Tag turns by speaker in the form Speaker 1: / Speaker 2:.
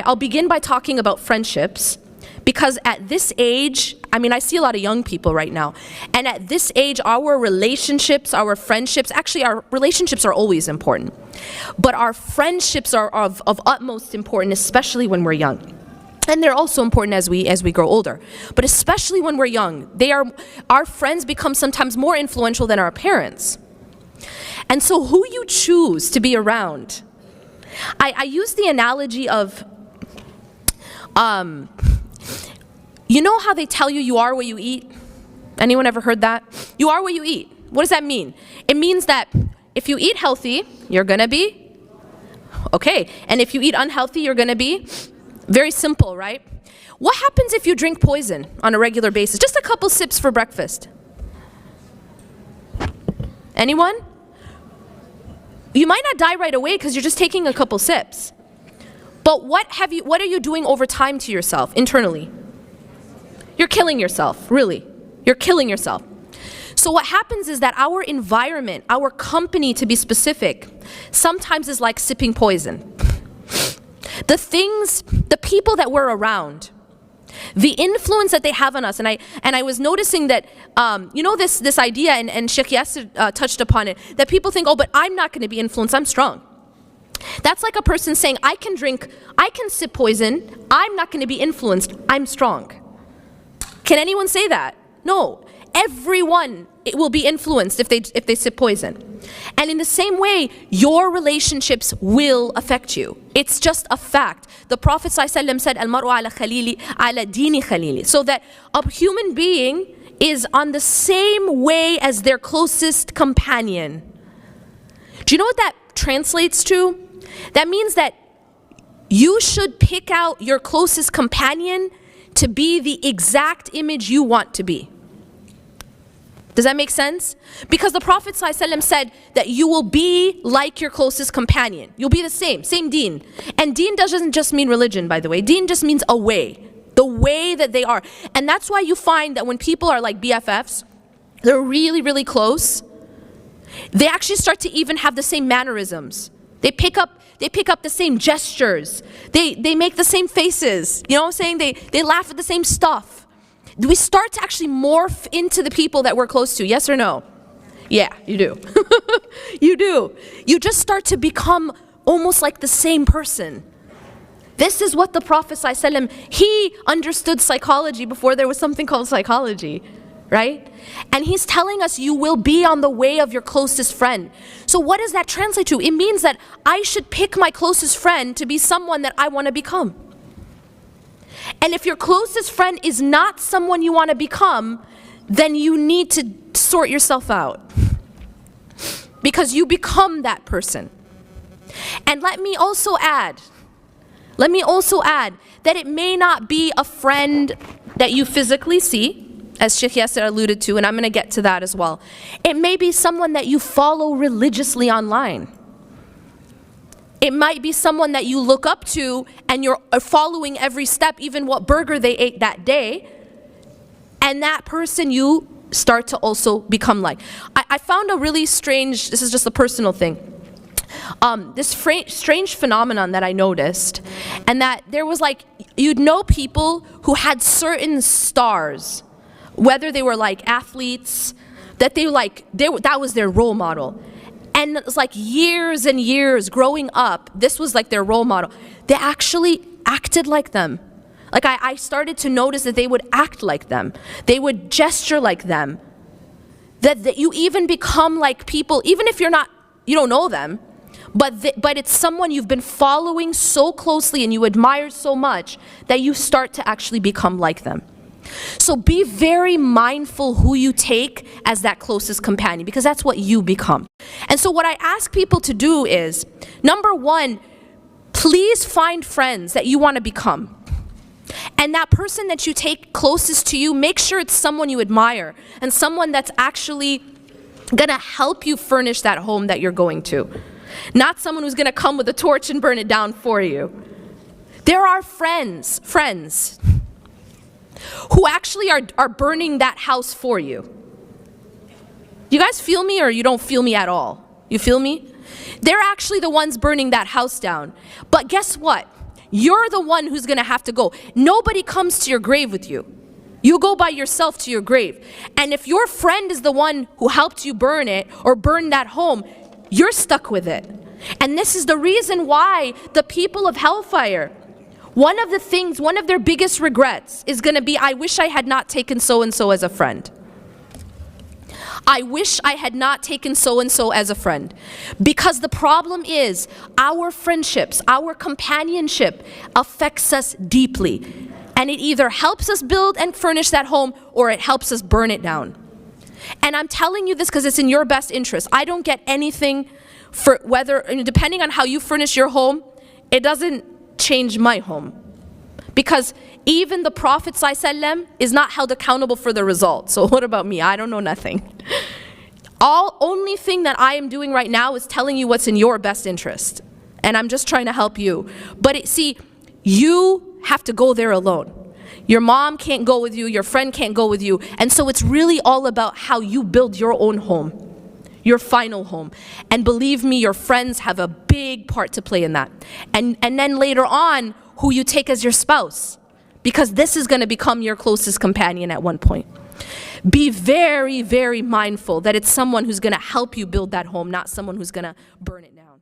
Speaker 1: I'll begin by talking about friendships, because at this age, I mean, I see a lot of young people right now, and at this age, our relationships, our friendships, actually our relationships are always important, but our friendships are of utmost importance, especially when we're young. And they're also important as we grow older. But especially when we're young, our friends become sometimes more influential than our parents. And so who you choose to be around, I use the analogy of, you know how they tell you you are what you eat? Anyone ever heard that? You are what you eat. What does that mean? It means that if you eat healthy, you're gonna be okay. And if you eat unhealthy, you're gonna be very simple, right? What happens if you drink poison on a regular basis? Just a couple sips for breakfast. Anyone? You might not die right away because you're just taking a couple sips. But what are you doing over time to yourself internally? You're killing yourself, really. You're killing yourself. So what happens is that our environment, our company to be specific, sometimes is like sipping poison. The people that we're around, the influence that they have on us, and I was noticing that, you know, this idea, and Sheikh Yasser touched upon it, that people think, oh, but I'm not going to be influenced, I'm strong. That's like a person saying, I can sip poison, I'm not going to be influenced, I'm strong. Can anyone say that? No. Everyone will be influenced if they sip poison. And in the same way, your relationships will affect you. It's just a fact. The Prophet ﷺ said, Al-mar'u ala khalili ala dini khalili. So that a human being is on the same way as their closest companion. Do you know what that translates to? That means that you should pick out your closest companion to be the exact image you want to be. Does that make sense? Because the Prophet ﷺ said that you will be like your closest companion. You'll be the same deen. And deen doesn't just mean religion, by the way. Deen just means a way, the way that they are. And that's why you find that when people are like BFFs, they're really, really close, they actually start to even have the same mannerisms. They pick up the same gestures. They make the same faces. You know what I'm saying? They laugh at the same stuff. We start to actually morph into the people that we're close to. Yes or no? Yeah, you do. You do. You just start to become almost like the same person. This is what the Prophet ﷺ, he understood psychology before there was something called psychology, right? And he's telling us you will be on the way of your closest friend. So what does that translate to? It means that I should pick my closest friend to be someone that I want to become. And if your closest friend is not someone you want to become, then you need to sort yourself out. Because you become that person. And let me also add that it may not be a friend that you physically see, as Sheikh Yasser alluded to, and I'm going to get to that as well. It may be someone that you follow religiously online. It might be someone that you look up to and you're following every step, even what burger they ate that day. And that person you start to also become like. I found a really strange, this is just a personal thing, this strange phenomenon that I noticed. And that there was like, you'd know people who had certain stars, whether they were like athletes, that that was their role model. And it's like years and years growing up, this was like their role model. They actually acted like them. Like I started to notice that they would act like them. They would gesture like them. That you even become like people, even if you don't know them, but it's someone you've been following so closely and you admire so much that you start to actually become like them. So be very mindful who you take as that closest companion, because that's what you become. And so what I ask people to do is, number one, please find friends that you want to become. And that person that you take closest to you, make sure it's someone you admire and someone that's actually going to help you furnish that home that you're going to. Not someone who's going to come with a torch and burn it down for you. There are friends who actually are burning that house for you. You guys feel me, or you don't feel me at all? You feel me? They're actually the ones burning that house down. But guess what? You're the one who's going to have to go. Nobody comes to your grave with you. You go by yourself to your grave. And if your friend is the one who helped you burn it or burn that home, you're stuck with it. And this is the reason why the people of hellfire, one of their biggest regrets is going to be, I wish I had not taken so-and-so as a friend. I wish I had not taken so-and-so as a friend. Because the problem is, our friendships, our companionship affects us deeply. And it either helps us build and furnish that home, or it helps us burn it down. And I'm telling you this because it's in your best interest. I don't get anything for whether, depending on how you furnish your home, it doesn't change my home. Because even the Prophet ﷺ is not held accountable for the result. So what about me? I don't know nothing. Only thing that I am doing right now is telling you what's in your best interest. And I'm just trying to help you. But see, you have to go there alone. Your mom can't go with you, your friend can't go with you. And so it's really all about how you build your own home, your final home. And believe me, your friends have a big part to play in that. And then later on, who you take as your spouse, because this is going to become your closest companion at one point. Be very, very mindful that it's someone who's going to help you build that home, not someone who's going to burn it down.